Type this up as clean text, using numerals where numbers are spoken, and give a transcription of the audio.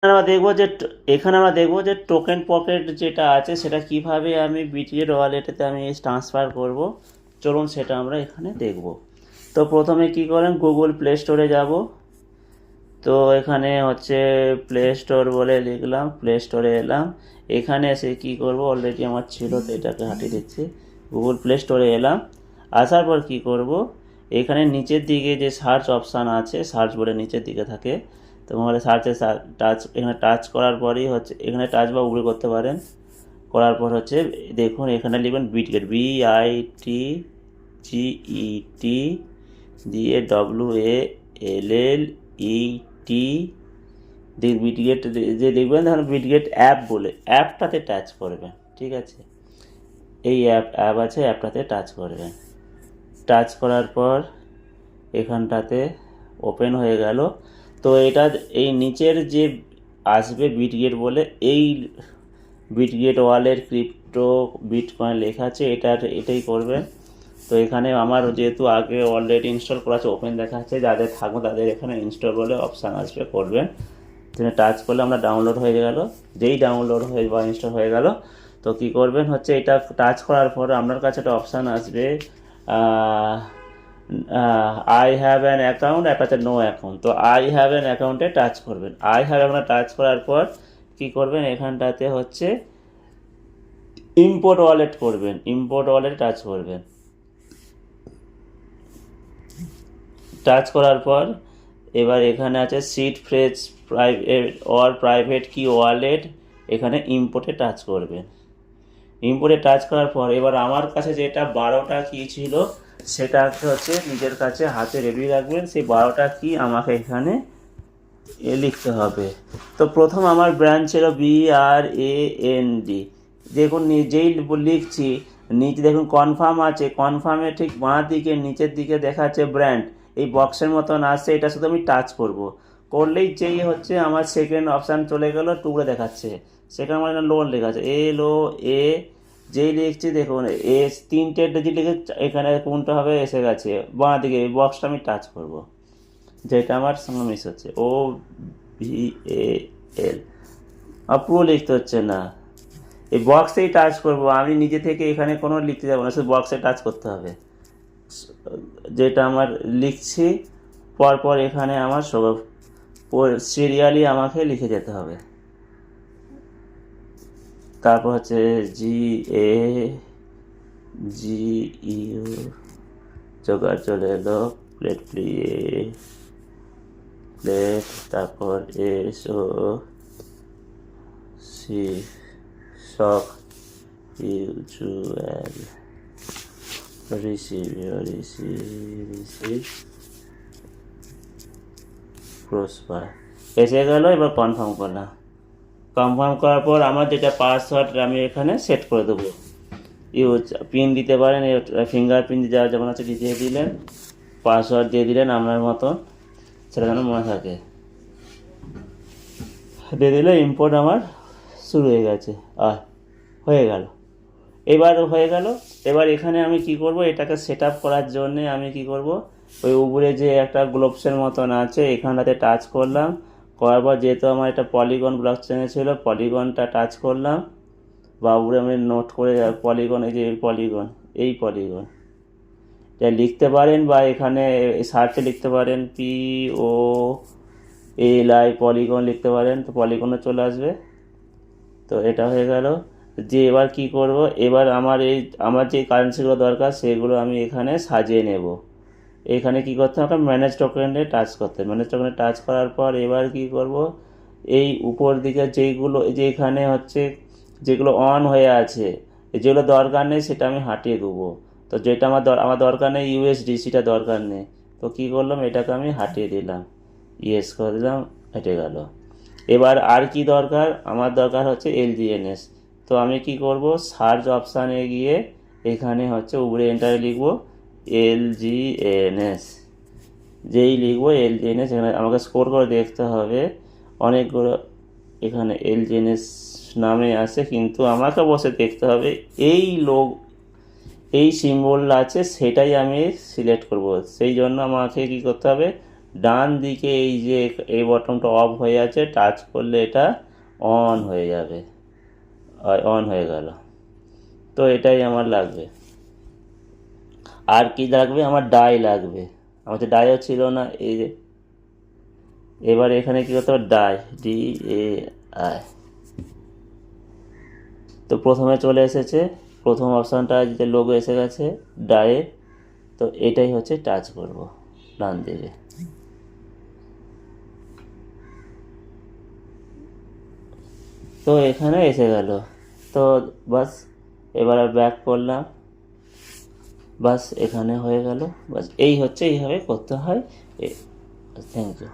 আমরা দেখবো যে এখানে আমরা দেখবো যে টোকেন পকেট যেটা আছে সেটা কিভাবে আমি বিটিএর ওয়ালেটেতে আমি ট্রান্সফার করব। চলুন সেটা আমরা এখানে দেখব। তো প্রথমে কি করেন, গুগল প্লে স্টোরে যাব। তো এখানে হচ্ছে প্লে স্টোর বলে লিখলাম, প্লে স্টোরে এলাম। এখানে এসে কি করব, অলরেডি আমার ছিল তো এটাকে হাঁটিয়ে দিচ্ছি। গুগল প্লে স্টোরে এলাম, আসার পর কি করব, এখানে নিচের দিকে যে সার্চ অপশান আছে, সার্চ বলে নিচের দিকে থাকে, তো আমাদের সার্চে টাচ, এখানে টাচ করার পরই হচ্ছে এখানে টাচ বা উপরে করতে পারেন। করার পর হচ্ছে দেখুন এখানে লিখবেন বিটগেট, BITGET দিয়ে WALLET বিটগেট যে দেখবেন তখন বিটগেট অ্যাপ বলে অ্যাপটাতে টাচ করবেন। ঠিক আছে, এই অ্যাপ আছে, অ্যাপটাতে টাচ করবেন। টাচ করার পর এখানটাতে ওপেন হয়ে গেল। তো এটা এই নিচের যে আসবে বিটগেট বলে, এই বিটগেট ওয়ালেট ক্রিপ্টো বিটকয়েন লেখা আছে, এটাই করবেন। তো এখানে আমার যেহেতু আগে অলরেডি ইনস্টল করা আছে, ওপেন দেখাচ্ছে, যাদের থাকবে তাদের এখানে ইনস্টল বলে অপশান আসবে, করবেন। যেখানে টাচ করলে আমরা ডাউনলোড হয়ে গেল। যেই ডাউনলোড হয়ে বা ইনস্টল হয়ে গেল, তো কি করবেন হচ্ছে এটা টাচ করার পরে আপনার কাছে একটা অপশান আসবে, আই হ্যাভ অ্যান অ্যাকাউন্ট, একটা হচ্ছে নো অ্যাকাউন্ট। তো আই হ্যাভ অ্যান অ্যাকাউন্টে টাচ করবেন। আই হ্যাভ অ্যাকাউন্টে টাচ করার পর কি করবেন, এখানটাতে হচ্ছে ইম্পোর্ট ওয়ালেট করবেন, ইম্পোর্ট ওয়ালেট টাচ করবেন। টাচ করার পর এবার এখানে আছে seed phrase private or private key wallet, এখানে ইম্পোর্টে টাচ করবেন। ইম্পোর্টে টাচ করার পর এবার আমার কাছে যেটা 12টা কি ছিল সেটা হচ্ছে নিজের কাছে হাতে রেডি রাখবেন। সেই 12টা কি আমাকে এখানে লিখতে হবে। তো প্রথম আমার ব্র্যান্ড ছিল BRAND। দেখুন যেই লিখছি নিচে দেখুন কনফার্ম আছে, কনফার্মে ঠিক বাঁ দিকে নিচের দিকে দেখাচ্ছে ব্র্যান্ড, এই বক্সের মতন আসছে, এটা শুধু আমি টাচ করব। করলেই যেই হচ্ছে আমার সেকেন্ড অপশান চলে গেল, টুকরে দেখাচ্ছে, সেখানে আমার লোন লেখা আছে LOA। যেই লিখছি দেখুন এ 3টে ডিজিট লিখে এখানে কোনটা হবে এসে গেছে বাঁ দিকে, এই বক্সটা আমি টাচ করব, যেটা আমার সঙ্গে মিস হচ্ছে, OVAL। পুরো লিখতে হচ্ছে না, এই বক্সেই টাচ করব, আমি নিজে থেকে এখানে কোনো লিখতে যাবো না, শুধু বক্সে টাচ করতে হবে। যেটা আমার লিখছি পরপর এখানে আমার সব সিরিয়ালি আমাকে লিখে যেতে হবে। তারপর হচ্ছে GAGU, জোগাড় চলে এলো, প্লেট প্লেট, তারপর SOC শক, মিউচুয়াল, রিসিভ প্রসপার এসে গেল। এবার কনফার্ম করলাম। কনফার্ম করার পর আমার যেটা পাসওয়ার্ড আমি এখানে সেট করে দেবো। পিন দিতে পারেন, ফিঙ্গার প্রিন্ট যা যেমন আছে দিয়ে দিলেন, পাসওয়ার্ড দিয়ে দিলেন আপনার মতন, সেটা যেন মনে থাকে, দিয়ে দিলে ইম্পোর্ট আমার শুরু হয়ে গেছে। হয়ে গেল, এবার হয়ে গেল। এবার এখানে আমি কি করব, এটাকে সেট আপ করার জন্যে আমি কি করব, ওই উপরে যে একটা গ্লোবসের মতন আছে এখানটাতে টাচ করলাম। করার পর যেহেতু আমার একটা পলিগন ব্লক চেনে ছিল, পলিগনটা টাচ করলাম, বা উপরে আমি নোট করে পলিগন, এই যে এই পলিগন এটা লিখতে পারেন, বা এখানে সার্চে লিখতে পারেন POLI পলিগন লিখতে পারেন, তো পলিগনে চলে আসবে। তো এটা হয়ে গেল। যে এবার কি করব, এবার আমার যে কারেন্সিগুলো দরকার সেগুলো আমি এখানে সাজিয়ে নেব। এখানে কি করতে হবে, ম্যানেজ টোকেনে টাচ করতে, ম্যানেজ টোকেনে টাচ করার পর এবার কি করব, এই উপর দিকে যেইগুলো যে এখানে হচ্ছে যেগুলো অন হয়ে আছে, যেগুলো দরকার নেই সেটা আমি হাটিয়ে দেবো। তো যেটা আমার দরকার নেই USDCটা দরকার নেই, তো কি করলাম এটাকে আমি হাটিয়ে দিলাম, ইয়েস করে দিলাম, হেঁটে গেল। এবার আর কি দরকার, আমার দরকার হচ্ছে LGNS। তো আমি কি করব, সার্চ অপশানে গিয়ে এখানে হচ্ছে উপরে এন্টারে লিখব LGNS। যেই লিখব LGNS, এখানে আমাকে স্কোর করে দেখতে হবে, অনেকগুলো এখানে LGNS নামে আছে, কিন্তু আমাকে বসে দেখতে হবে এই সিম্বল আছে সেটাই আমি সিলেক্ট করব। সেই জন্য আমাকে কি করতে হবে, ডান দিকে এই যে এই বটনটা অফ হয়ে আছে, টাচ করলে এটা অন হয়ে যাবে, অন হয়ে গেল। তো এটাই আমার লাগবে। আর কি লাগবে, আমার ডাই লাগবে। আমার তো ডাইও ছিল না, এই যে এবার এখানে কি করতে হবে, ডাই, DAI। তো প্রথমে চলে এসেছে, প্রথম অপশানটা যে লোগো এসে গেছে ডায়ে। তো এটাই হচ্ছে টাচ করব ডান দিকে। তো এখানে এসে গেল। তো বাস, এবার ব্যাক করলাম, বাস এখানে হয়ে গেল। বাস এই হচ্ছে, এইভাবে করতে হয়। Thank you.